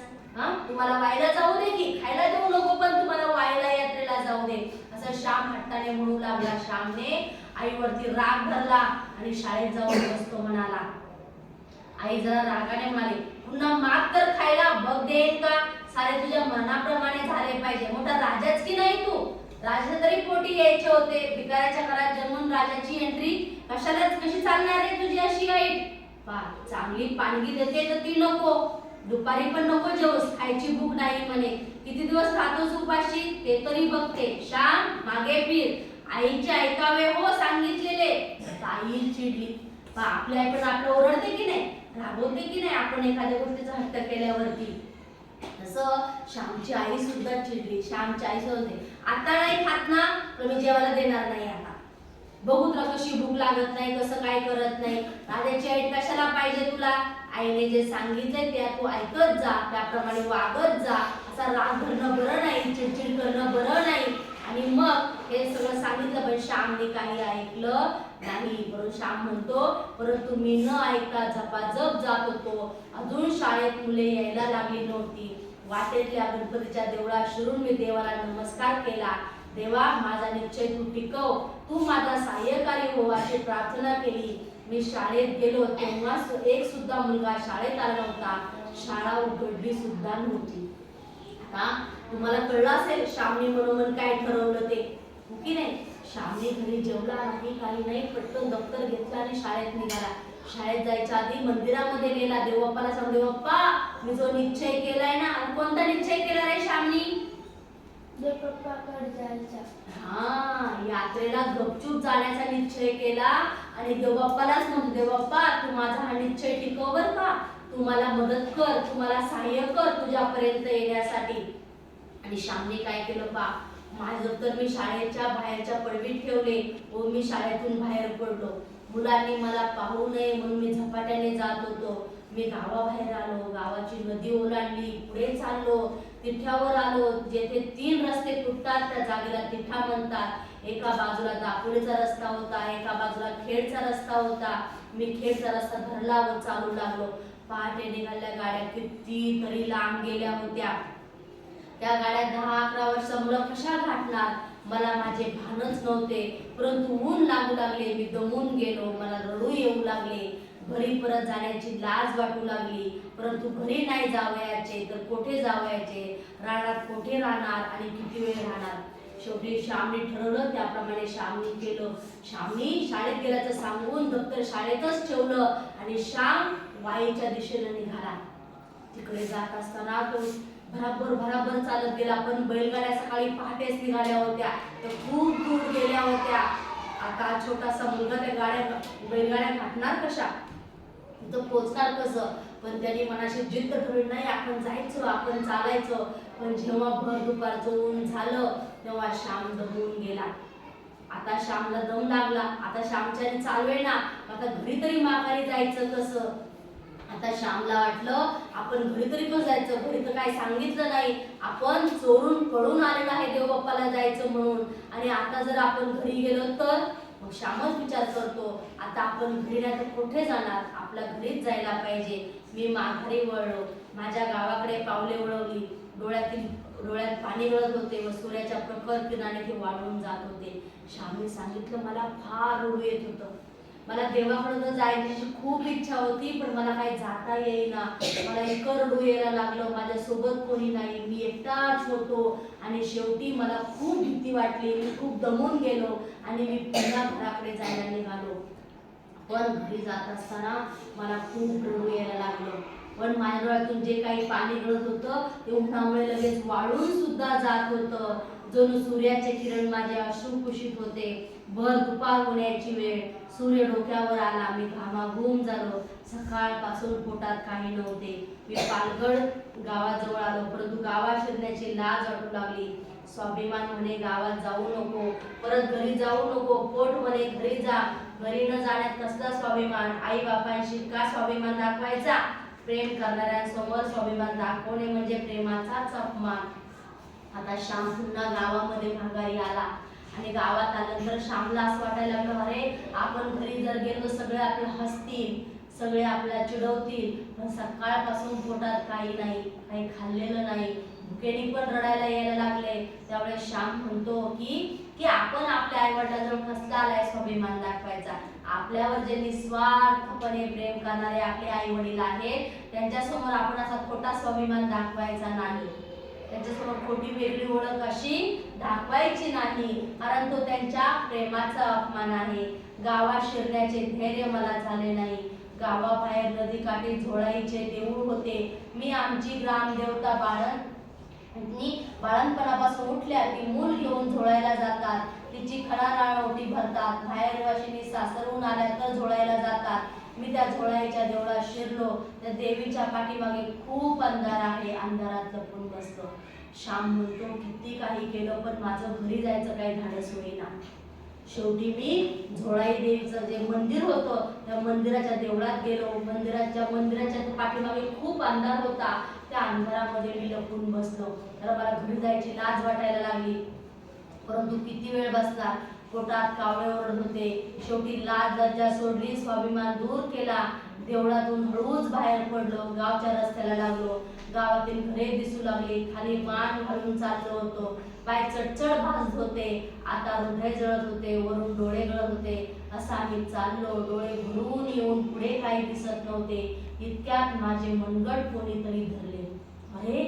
Speaker 1: तुम्हाला वाईला जाऊ दे की खायला देऊ नको, पण तुम्हाला वाईला यात्रेला जाऊ दे, असं श्याम हट्टाने म्हणू लागला. श्यामने आईवरती राग धरला आणि शाळेत जाऊन बसतो म्हणाला. आई जरा रागाने म्हणाली पुन्हा माग तर खायला, बघ देईन का? सारे तुझ्या मनाप्रमाणे झाले पाहिजे. मोठा राजाच की नाही तू? राजा तरी पोटी यायचे होते, भिकाऱ्याच्या घरात जन्मून राजाची एंट्री कशालाच कशी चालणार आहे तुझी अशी वाईट? चांगली पानगी देते तर ती नको, दुपारी पण नको जेवस, खायची भूक नाही म्हणे. किती दिवस राहतोस उपाशी ते तरी बघते. श्याम मागे फिर, आईचे ऐकावे हो सांगितलेले. आई चिडली. आपली आई पण आपलं ओरडते की नाही, रागवते की नाही आपण एखाद्या गोष्टीचा हट्ट केल्यावरती. तसं श्यामची आई सुद्धा चिडली. श्यामची आई म्हणते आता नाही खात ना तर मी जेवायला देणार नाही. आता बघू तुला कशी भूक लागत नाही, कसं काय करत नाही. राजाची आई कशाला पाहिजे तुला? आईने जे सांगितलंय ते तू ऐकत जा, त्याप्रमाणे वागत जा. असा राग धरणं बरं नाही, चिडचिड करणं बरं नाही. आणि मग हे सगळं सांगितलं पण श्यामने काही ऐकलं नाही. म्हणून श्याम म्हणतो परंतु मी न ऐकता झपाझप जात होतो. अजून शाळेत मुले यायला लागली नव्हती. वाटेतल्या गणपतीच्या देवळात शिरून मी देवाला नमस्कार केला. देवा माझा निश्चय तू टिकव, तू माझा सहाय्यकारी हो अशी प्रार्थना केली. मी शाळेत गेलो तेव्हा एक सुद्धा मुलगा शाळेत आला नव्हता. शाळा उघडली सुद्धा नव्हती. आता तुम्हाला कळलं असेल श्यामने मनोमन काय ठरवलं ते, हो की नाही? श्यामने घरी जेवला नाही, काही नाही, पटकन दप्तर घेतला आणि शाळेत निघाला. शाळेत जायच्या आधी मंदिरामध्ये गेला. देवबाप्पाला सांग, देवबाप्पा मी जो निश्चय केलाय ना. आणि कोणता निश्चय केला रे श्यामनी?
Speaker 2: देवबाप्पाकडे जायचा.
Speaker 1: हा, यात्रेला गपचूप जाण्याचा निश्चय केला. आणि देवबाप्पालाच म्हणतो, देवबाप्पा तू माझा हा निश्चय टिकव बर का, तू मला मदत कर, तू मला सहाय्य कर तुझ्यापर्यंत येण्यासाठी. आणि श्यामने काय केलं पा, माझं दप्तर मी शाळेच्या बाहेरच्या पडवीत ठेवले व मी शाळेतून बाहेर पडलो. मुलांनी मला पाहू नये म्हणून मी झपाट्याने जात होतो. मी गावाबाहेर आलो, गावाची नदी ओलांडली, पुढे चाललो, तिठ्यावर आलो. जेथे 3 रस्ते तुटतात त्या जागेला तिठा म्हणतात. एका बाजूला दापोलीचा रस्ता होता, एका बाजूला खेडचा रस्ता होता. मी खेडचा रस्ता धरला व चालू लागलो. पहाटे निघाल्या गाड्या किती तरी लांब गेल्या होत्या. त्या गाड्या 10-11 वर्ष मुलं कशा गाठणार मला माझे भानच नव्हते. परंतु ऊन लागू लागले, मी दमून गेलो, मला रडू येऊ लागले. घरी परत जाण्याची लाज वाटू लागली. परंतु घरी नाही जावयाचे तर कोठे जावयाचे, रानात कोठे राहणार आणि किती वेळ राहणार. शेवटी श्यामने ठरवलं, त्याप्रमाणे श्यामने केलं. श्यामने शाळेत गेल्याचं सांगून दप्तर शाळेतच ठेवलं आणि श्याम वाईच्या दिशेने निघाला. तिकडे जात असताना तो भराभर चालत गेला. पण बैलगाड्या सकाळी पहाटेच निघाल्या होत्या, तर खूप दूर गेल्या होत्या. आता छोटासा मुलगा त्या बैलगाड्या घाटणार कशा, तिथं पोचणार कसं? पण त्यांनी मनाशी जिद्द ठरवली, नाही आपण जायचं, आपण चालायचं. पण जेव्हा भर दुपारचं ऊन झालं तेव्हा श्याम दमून गेला. आता श्यामला दम लागला. आता श्यामच्याने चालवे ना, आता घरी तरी माघारी जायचं कसं? आता श्यामला वाटलं आपण घरी तरी कसं जायचं, घरी तर काय सांगितलं नाही, आपण चोरून पळून आलेलो आहे देवबाप्पाला जायचं म्हणून. आणि आता जर आपण घरी गेलो तर मग श्यामच विचार करतो, आता आपण घरी नाही तर कुठे जाणार, आपल्या घरीच जायला पाहिजे. मी माघारी वळलो, माझ्या गावाकडे पावले वळवली. डोळ्यात पाणी गळत होते व सूर्याच्या प्रखर किरणाने ते वाढून जात होते. श्यामने सांगितलं, मला फार रडू येत होतं, मला देवाकडे जायची खूप इच्छा होती, पण मला काही जाता येईना. मला इतकं रडू यायला लागलं, माझ्या सोबत कोणी नाही, मी एकटाच होतो. आणि शेवटी मला खूप भीती वाटली, मी खूप दमून गेलो आणि मी पुन्हा घराकडे जायला निघालो. पण घरी जात असताना मला खूप रडू यायला लागलं. पण माझ्या डोळ्यातून जे काही पाणी गळत होतं ते उन्हामुळे लगेच वाळून सुद्धा जात होतं. जणू सूर्याचे किरण माझे अश्रू पुशीत होते. भर दुपार होण्याची वेळ, सूर्य डोक्यावर आला, मी घामाघूम झालो. सकाळपासून पोटात काही नव्हते. मी पालगड गावाजवळ आलो, परंतु गावात शिरण्याची लाज वाटू लागली. स्वाभिमान म्हणे गावात जाऊ नको, परत घरी जाऊ नको. पोट म्हणे घरी जा, घरी न जाण्यात कसला स्वाभिमान, आई बापांशी का स्वाभिमान दाखवायचा? प्रेम करणाऱ्यांसमोर स्वाभिमान दाखवणे म्हणजे प्रेमाचाच अपमान. आता श्याम पुन्हा गावामध्ये माघारी आला. आणि गावात आल्यानंतर श्यामला असं वाटायला लागलं, अरे आपण घरी जर गेलो सगळे आपलं हसतील, सगळे आपल्याला चिडवतील. पण सकाळपासून पोटात काही नाही, काही खाल्लेलं नाही, भुकेने पण रडायला यायला लागले. त्यावेळेस श्याम म्हणतो की आपण आपल्या आई वडिलांजवळ कसला आलाय स्वाभिमान दाखवायचा? आपल्यावर जे निस्वार्थपणे प्रेम करणारे आपले आई वडील आहेत त्यांच्यासमोर आपण असा खोटा स्वाभिमान दाखवायचा नाही. त्यांच्यासमोर खोटी वेगळी ओळख अशी दाखवायची नाही, कारण तो त्यांच्या प्रेमाचा अपमान आहे. गावात शिरण्याचे धैर्य मला झाले नाही. गावाबाहेर नदीकाठी झोळाईचे देऊळ होते. मी आमची ग्रामदेवता बाळणपणापासून उठल्या ती मूल घेऊन झोळायला जातात. तिची खणाराळ ओटी भरतात. बाहेर वाशिनी सासरहून आल्या तर झोळायला जातात. मी त्या झोळाईच्या देवळात शिरलो. त्या देवीच्या पाठीमागे खूप अंधार आहे, अंधारात लपून बसलो. श्याम म्हणतो, किती काही केलं पण माझं घरी जायचं काही धाडस होईना. शेवटी मी झोळाई देवीचं जे मंदिर होतं त्या मंदिराच्या देवळात गेलो. मंदिराच्या पाठीमागे खूप अंधार होता. त्या अंधारामध्ये मी लपून बसलो. तर मला घरी जायची लाज वाटायला लागली, परंतु किती वेळ बसणार, पोटात कावळे ओरडत होते. शेवटी लाज लज्जा सोडली, स्वाभिमान दूर केला. देवळातून हळूच बाहेर पडलो. गावच्या रस्त्याला लागलो. गावातील घरे दिसू लागली. खाली मान घालून चाललो होतो. पाय चडचड भाजत होते, आता हृदय जळत होते, वरून डोळे गळत होते. असं आम्ही चाललो, डोळे भरून येऊन पुढे काही दिसत नव्हते. इतक्यात माझे मनगट कोणीतरी धरले. अरे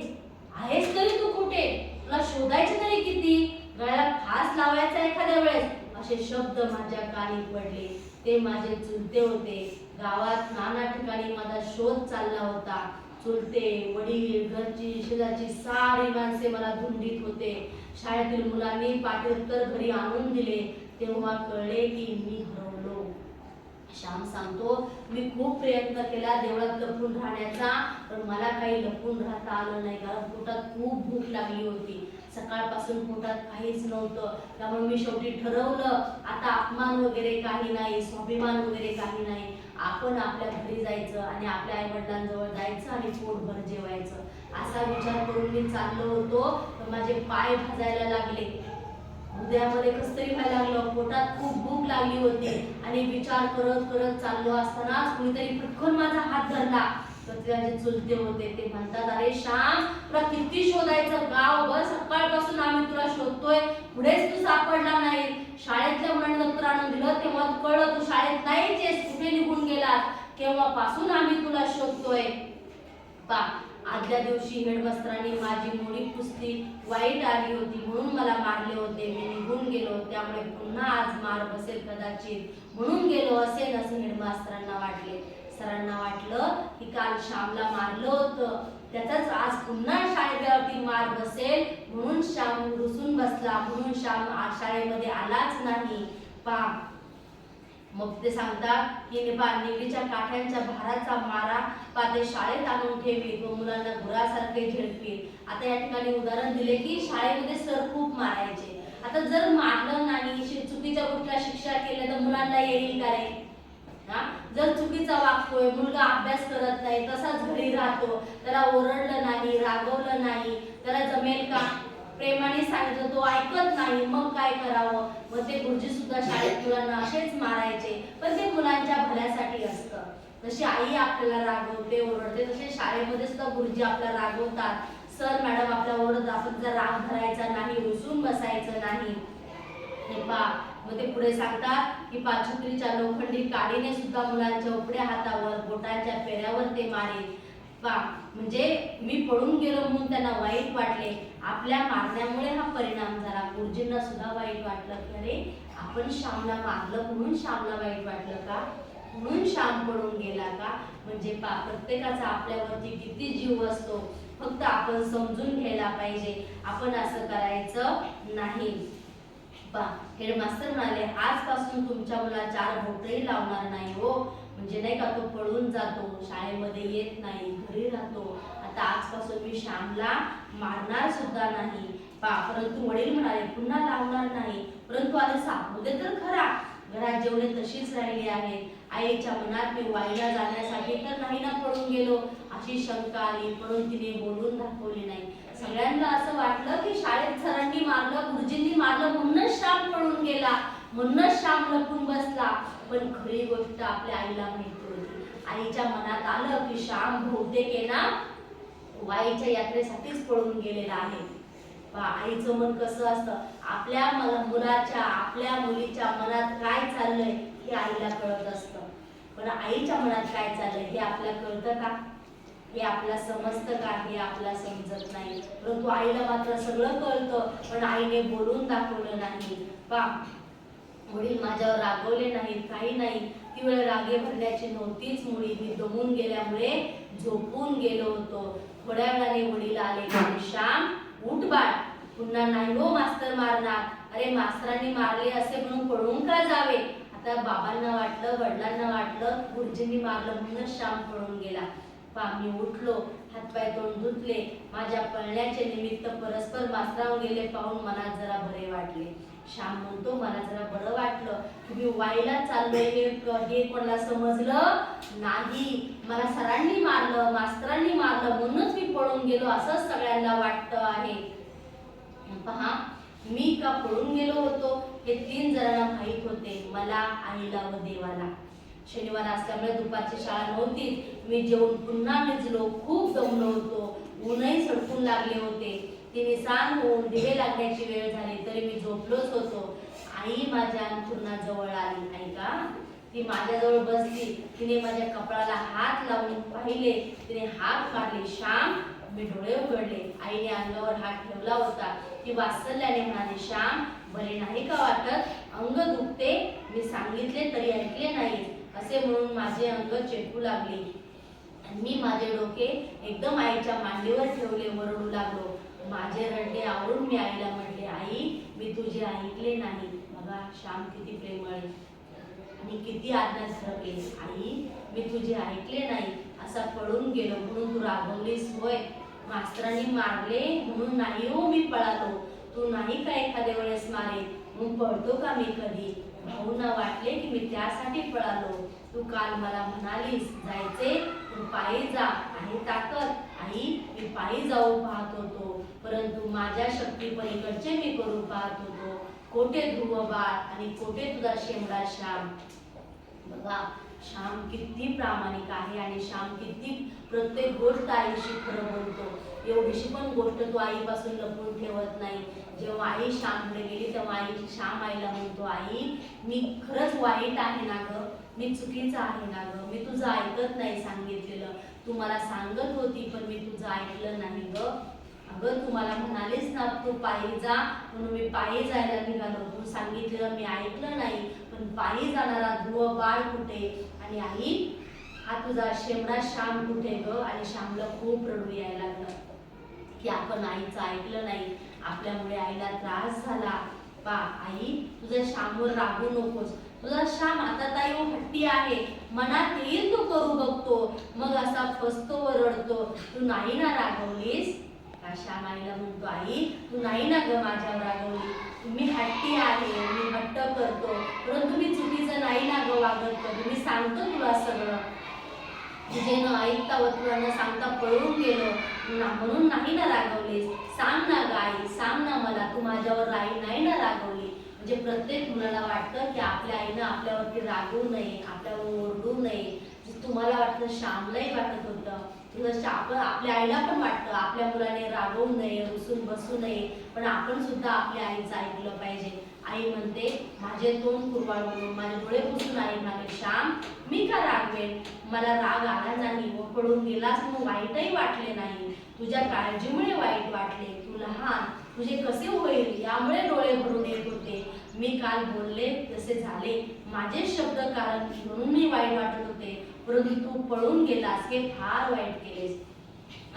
Speaker 1: आहेस तरी तू कुठे? तुला शोधायचे तरी किती? गळ्याला फास लावायचा एखाद्या वेळेस, असे शब्द माझ्या कानी पडले. ते माझे चुलते होते. गावात नाना ठिकाणी माझा शोध चालला होता. चुलते, वडील, घरची शेजारची सारी माणसे मला धुंडीत होते. शाळेतील मुलांनी पाठ्योत्तर घरी आणून दिले. तेव्हा कळले की मी हरवलो. श्याम सांगतो, मी खूप प्रयत्न केला देवळात लपून राहण्याचा, पण मला काही लपून राहता आलं नाही, कारण पोटात खूप भूक लागली होती. सकाळपासून पोटात काहीच नव्हतं. त्यामुळे मी शेवटी ठरवलं, आता अपमान वगैरे काही नाही, स्वाभिमान वगैरे काही नाही, आपण आपल्या घरी जायचं आणि आपल्या आई वडिलांजवळ जायचं आणि पोटभर जेवायचं. असा विचार करून मी चाललो होतो, तर माझे पाय भाजायला लागले. हृदयामध्ये कसं तरी व्हायला लागलं, पोटात खूप भूक लागली होती आणि विचार करत करत चाललो असतानाच कुणीतरी पटकन माझा हात धरला. तर ते चुलते होते. ते म्हणतात, अरे श्याम, तुला किती शोधायचं, गावभर सकाळपासून आम्ही तुला शोधतोय, पुढेच तू सापडला नाही. शाळेतल्या मुलांनी दप्तर आणून दिलं तेव्हा कळलं तू शाळेत नाहीच, कुठे निघून गेलास. केव्हापासून आम्ही तुला शोधतोय. आदल्या दिवशी हेडमास्टरांनी माझी मोडी पुसली, वाईट आली होती म्हणून मला मारले होते. मी निघून गेलो, त्यामुळे पुन्हा आज मार बसेल कदाचित, म्हणून गेलो असेल असं हेडमास्टरांना वाटले. सरांना वाटलं की काल श्यामला मारलं होतं, त्याचाच आज पुन्हा शाळेवरती मार बसेल, म्हणून श्याम रुसून बसला, म्हणून श्याम शाळेमध्ये आलाच नाही. मग ते सांगतात की निगडीच्या काठ्यांच्या भाराचा मारा ते शाळेत आणून ठेवी, तो मुलांना गुरासारखे झेडपी. आता या ठिकाणी उदाहरण दिले की शाळेमध्ये सर खूप मारायचे. आता जर मारलं नाही, चुकीच्या गोष्टीला शिक्षा केल्या तर मुलांना येईल का रे? जर चुकीचा वागतोय, मुलगा अभ्यास करत नाही, तसाच घरी राहतो, त्याला ओरडलं नाही, रागवलं नाही, त्याला जमेल का? प्रेमाने सांगितलं तो ऐकत नाही, मग काय करावं? मग ते गुरुजी सुद्धा शाळेत मुलांना असेच मारायचे, पण ते मुलांच्या भल्यासाठी असतं. जशी आई आपल्याला रागवते, ओरडते, तसे शाळेमध्ये सुद्धा गुरुजी आपल्याला रागवतात. सर मॅडम आपल्याला ओरडतात, आपण जर राग धरायचा नाही, रुसून बसायचं नाही. मग ते पुढे सांगतात की पाचुत्रीच्या लोखंडी काडीने सुद्धा मुलांच्या उपड्या हातावर, बोटांच्या पेऱ्यावर ते मारे. म्हणजे मी पडून गेलो म्हणून त्यांना वाईट वाटले, आपल्या मारण्यामुळे हा परिणाम झाला. गुरुजींना सुद्धा वाईट वाटलं की अरे आपण श्यामला मारलं म्हणून श्यामला वाईट वाटलं का, म्हणून श्याम पडून गेला का? म्हणजे प्रत्येकाचा आपल्यावरती किती जीव असतो, फक्त आपण समजून घ्यायला पाहिजे, आपण असं करायचं नाही. हेडमास्टर म्हणाले, आजपासून तुमच्या मुलाला 4 बोटही लावणार नाही हो. म्हणजे नाही का, तो पळून जातो, शाळेमध्ये येत नाही, घरी राहतो. आता आजपासून मी श्यामला मारणार सुद्धा नाही. परंतु वडील म्हणाले, पुन्हा लावणार नाही, परंतु आता सांगू दे तर खरा, घरात जेवढे तशीच राहिली आहेत. आईच्या मनात मी वाईला जाण्यासाठी तर नाही ना पळून गेलो, अशी शंका आली, म्हणून तिने बोलून दाखवली नाही. सगळ्यांना असं वाटलं की शाळेत सरांनी मारलं, गुरुजींनी मारलं म्हणूनच श्याम पळून गेला, म्हणूनच श्याम लपून बसला. पण खरी गोष्ट आपल्या आईला माहिती होती. आईच्या मनात आलं की श्याम बहुतेक आहे ना वाईच्या यात्रेसाठीच पळून गेलेला आहे. आईचं मन कसं असतं, आपल्या मुलाच्या, आपल्या मुलीच्या मनात काय चाललंय हे आईला कळत असतं. पण आईच्या मनात काय चाललंय हे आपल्याला कळतं का? हे आपल्याला समजतं का? हे आपल्याला समजत नाही. परंतु आईला मात्र सगळं कळतं, पण आईने बोलून दाखवलं नाही. वडील माझ्यावर रागवले नाहीत, काही नाही. ती वेळ रागे भरण्याची नव्हतीच मुळी, मी दमून गेल्यामुळे झोपून गेलो होतो. थोड्या वेळाने वडील आले, श्याम उठ बाळ, पुन्हा नाही हो मास्तर मारणार. अरे मास्तरांनी मारले असे म्हणून पळून का जावे? आता बाबांना वाटलं, वडिलांना वाटलं गुरुजींनी मारलं म्हणूनच श्याम पळून गेला. मी उठलो, हातपाय तोंड धुतले, माझ्या पळण्याचे निमित्त परस्पर मास्तरांवर गेले पाहून मनात जरा बरे वाटले. श्याम म्हणतो, मला जरा बरं वाटलं की मी वाईला चाललोय हे कोणाला समजलं नाही. मला सरांनी मारलं, मास्तरांनी मारलं म्हणूनच मी पळून गेलो असं सगळ्यांना वाटतं आहे. पहा, मी का पळून गेलो होतो हे 3 जणांना माहित होते, मला, आईला व देवाला. शनिवार असल्यामुळे दुपारची शाळा नव्हती. मी जेवून पुन्हा निजलो, खूप दमलो होतो, ऊनही सडकून लागले होते. तिने सांग होऊन दिवे लागण्याची वेळ झाली तरी मी झोपलोच होतो. आई माझ्या अंथरुणाजवळ आली. ऐका, ती माझ्याजवळ बसली. तिने माझ्या कपाळाला हात लावून पाहिले. तिने हात काढले. श्याम. मी डोळे उघडले. आईने अंगावर हात ठेवला होता. ती वात्सल्याने म्हणाली, श्याम बरे नाही का वाटत? अंग दुखते. मी सांगितले तरी ऐकले नाही असे म्हणून माझे अंग चेपू लागले. मी माझे डोके एकदम आईच्या मांडीवर ठेवले. ओरडू लागलो. माझे रडणे आवरून मी आईला म्हटले, आई मी तुझे ऐकले नाही. बघा श्याम किती प्रेमळ आहे आणि किती आज्ञा ठरवली. आई मी तुझे ऐकले नाही, असा पळून गेलो म्हणून तू रागवलीस होय? मास्तरांनी मारले म्हणून नाही हो मी पळालो. तू नाही का एखाद्या वेळेस मारे मग पळतो का मी कधी? भाऊंना वाटले की मी त्यासाठी पळालो. तू काल मला म्हणालीस जायचे तू पायी जा, आहे ताकद. आई मी पायी जाऊ पाहत होतो परंतु माझ्या शक्ती पलीकडचे मी करू पाहत होतो. कोठे ध्रुव बाळ आणि कोठे तुझा शेमडा श्याम. बघा श्याम किती प्रामाणिक आहे आणि श्याम किती प्रत्येक गोष्ट आईशी खरं बोलतो. एवढीशी पण गोष्ट तो आईपासून लपवून ठेवत नाही. जेव्हा आई श्यामकडे गेली तेव्हा श्याम आईला म्हणतो, आई मी खरंच वाईट आहे ना ग, मी चुकीचा आहे ना ग, मी तुझं ऐकत नाही सांगितलेलं. तू मला सांगत होती पण मी तुझं ऐकलं नाही ग. अगं तू मला म्हणालीस ना तू पायी जा म्हणून मी पायी जायला निघालो. तू सांगितलेलं मी ऐकलं नाही. पण पायी जाणारा ध्रुव बाळ कुठे आणि आई हा तुझा शेमडा श्याम कुठे ग? आणि श्यामला खूप रडू यायला लागलं की आपण आईचं ऐकलं नाही, आपल्यामुळे आईला त्रास झाला. बा आई तुझ्या श्यामवर रागू नकोस. तुझा श्याम आता ताई हट्टी आहे, मनात येईल तो करू बघतो मग असा फसतो व रडतो. तू नाही ना रागवलीस? श्याम आईला म्हणतो, आई तू नाही ना ग माझ्यावर रागवली. मी हट्टी आहे, मी हट्ट करतो परंतु मी चुकीचं नाही ना ग वागत कधी. मी सांगतो तुला सगळं. तुझे न ऐकता व तुला न सांगता पळून गेलो म्हणून नाही ना रागवलीस. सांग ना ग आई, सांग ना मला तू माझ्यावर आई नाही ना रागवली. म्हणजे प्रत्येक मुलाला वाटतं की आपल्या आईनं आपल्यावरती रागवू नये, आपल्यावर ओरडू नये. तुम्हाला वाटतं श्यामलाही वाटत होतं, आपण आपल्या आईला पण वाटतं आपल्या मुलाने रागवू नये, रुसून बसू नये. पण आपण सुद्धा आपल्या आईचं ऐकलं पाहिजे. आई म्हणते, माझे तोंड कुरवाळून माझे डोळे पुसून आई म्हणाले, श्याम मी का रागवेन? मला राग आला नाही व पडून गेलास मग वाईटही वाटले नाही. तुझ्या काळजीमुळे वाईट वाटले. तू लहान, तुझे कसे होईल यामुळे डोळे भरून येत होते. मी काल बोलले तसे झाले. माझे शब्द कारण म्हणून मी वाईट वाटत होते परंतु तू पळून गेलास हे फार वाईट केलेस.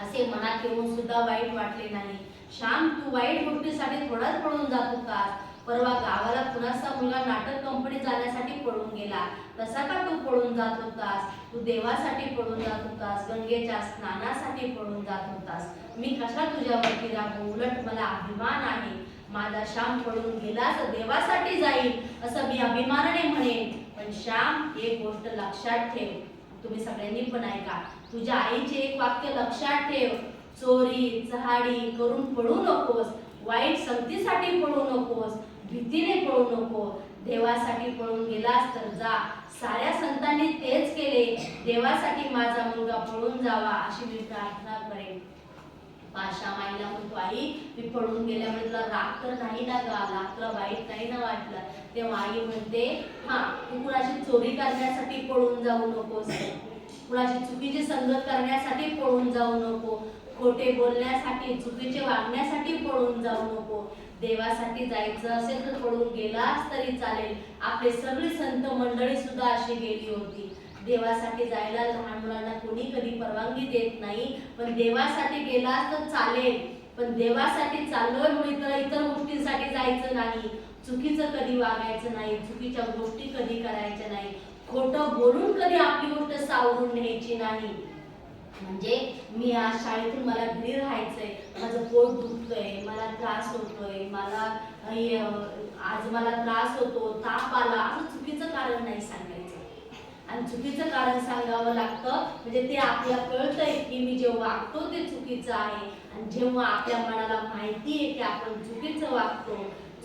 Speaker 1: असे मनात येऊन सुद्धा वाईट वाटले नाही. श्याम तू वाईट गोष्टीसाठी थोडाच पळून जात होतास. परवा गावाला कुणाचा मुलगा नाटक कंपनी जाण्यासाठी पळून गेला. तसा का तू पळून जात होतास? तू देवासाठी पळून जात होतास, गंगेच्या स्नानासाठी पळून जात होतास. मी कशा तुझ्यावरती रागू? उलट मला अभिमान आहे. माझा श्याम पळून गेला तर देवासाठी जाईल असं मी अभिमानाने म्हणेन. पण श्याम एक गोष्ट लक्षात ठेव, तुम्ही सगळ्यांनी पण ऐका. तुझ्या आईचे एक वाक्य लक्षात ठेव. चोरी चहाडी करून पळू नकोस, वाईट संगतीसाठी पळू नकोस, भीतीने पळू नको. देवासाठी पळून गेलास तर जा. साऱ्या संतांनी तेच केले. देवासाठी माझा मुलगा पळून जावा अशी मी प्रार्थना करेन. पाशा माईला म्हणतो, आई मी पळून गेल्यामुळे तुला राग तर नाही ना ग आला, तुला वाईट नाही ना वाटलं? तेव्हा आई म्हणते, हा तू कुणाची चोरी करण्यासाठी पळून जाऊ नकोस, कुणाची चुकीची संगत करण्यासाठी पळून जाऊ नको, खोटे बोलण्यासाठी चुकीचे वागण्यासाठी पळून जाऊ नको. देवासाठी जायचं असेल तर पळून गेलास तरी चालेल. आपले सगळी संत मंडळी सुद्धा अशी गेली होती. देवासाठी जायला लहान मुलांना कोणी कधी परवानगी देत नाही. पण देवासाठी गेलास तर चालेल. पण देवासाठी चाललोय म्हणून इतर गोष्टींसाठी जायचं नाही. चुकीचं कधी वागायचं नाही, चुकीच्या गोष्टी कधी करायच्या नाही, खोटं बोलून कधी आपली गोष्ट सावरून न्यायची नाही. म्हणजे मी आज शाळेतून मला घरी राहायचंय, माझं पोट दुखतंय, मला त्रास होतोय, आज मला त्रास होतो, ताप आला, असं चुकीचं कारण नाही सांगायचं. आणि चुकीचं कारण सांगावं लागतं म्हणजे ते आपल्याला कळतंय की मी जे वागतो ते चुकीचं आहे. आणि जेव्हा आपल्या मनाला माहिती आहे की आपण चुकीचं वागतो,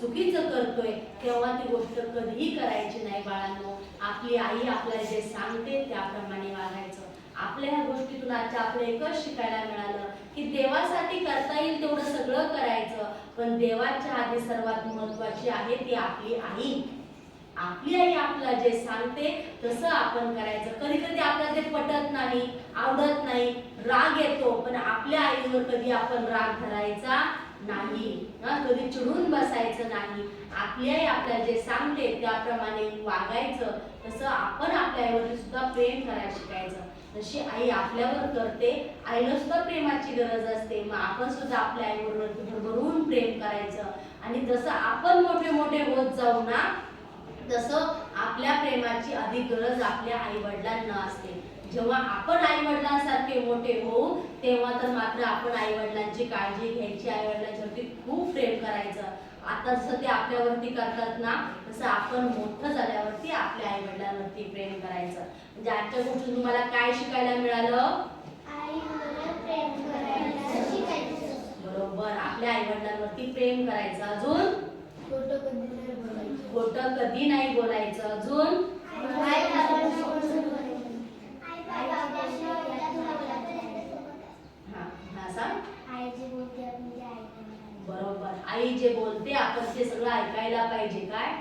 Speaker 1: चुकीचं करतोय, तेव्हा ती गोष्ट कधीही करायची नाही. बाळांनो, आपली आई आपल्याला जे सांगते त्याप्रमाणे वागायचं. आपल्या ह्या गोष्टीतून आजच्या आपल्याला एकच शिकायला मिळालं की देवासाठी करता येईल तेवढं सगळं करायचं, पण देवाच्या आधी सर्वात महत्त्वाची आहे ती आपली आई. आपली आई आपल्याला जे सांगते तसं आपण करायचं. कधी कधी आपल्याला ते पटत नाही, आवडत नाही, राग येतो, पण आपल्या आईवर कधी आपण राग धरायचा नाही, कधी चिडून बसायचं नाही. आपली आई आपल्याला जे सांगते त्याप्रमाणे वागायचं. तसं आपण आपल्या आईवरती सुद्धा प्रेम करायला शिकायचं. जशी आई आपल्यावर करते, आईला सुद्धा प्रेमाची गरज असते, मग आपण सुद्धा आपल्या आईवर भरभरून प्रेम करायचं. आणि जसं आपण मोठे मोठे होत जाऊ ना, तसं आपल्या प्रेमाची अधिक गरज आपल्या आई वडिलांना असते. जेव्हा आपण आई वडिलांसारखे मोठे होऊ तेव्हा तर मात्र आपण आई वडिलांची काळजी घ्यायची, आई वडिलांच्यावरती खूप प्रेम करायचं. आता जसं ते आपल्यावरती करतात ना, तसं आपण मोठं झाल्यावरती आपल्या आई वडिलांवरती प्रेम करायचं. म्हणजे आजच्या गोष्टीतून तुम्हाला काय शिकायला मिळालं?
Speaker 2: आईवर प्रेम करायला शिकायचं.
Speaker 1: बरोबर, आपल्या आई वडिलांवरती प्रेम करायचं. अजून
Speaker 2: खोटं कधी नाही बोलायचं.
Speaker 1: खोटं कधी नाही बोलायचं. अजून बरोबर, आई जे बोलते आपण ते सगळं ऐकायला पाहिजे. काय?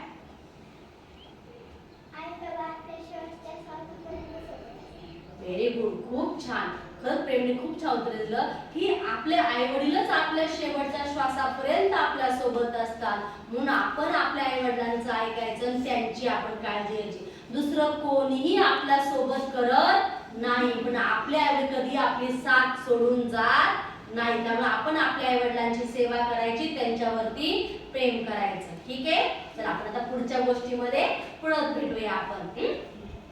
Speaker 1: व्हेरी गुड, खूप छान. खरं प्रेमने खूप छान उत्तर दिलं की आपले आई वडीलच आपल्या शेवटच्या श्वासापर्यंत आपल्या सोबत असतात, म्हणून आपण आपल्या आई वडिलांचं ऐकायचं आणि त्यांची आपण काळजी घ्यायची. दुसरं कोणीही आपल्या सोबत करत नाही, पण आपले आई वडील कधी आपली साथ सोडून जात नाही. त्यामुळे आपण आपल्या आई वडिलांची सेवा करायची, त्यांच्यावरती प्रेम करायचं. ठीक आहे, तर आपण आता पुढच्या गोष्टीमध्ये पुढे भेटूया आपण.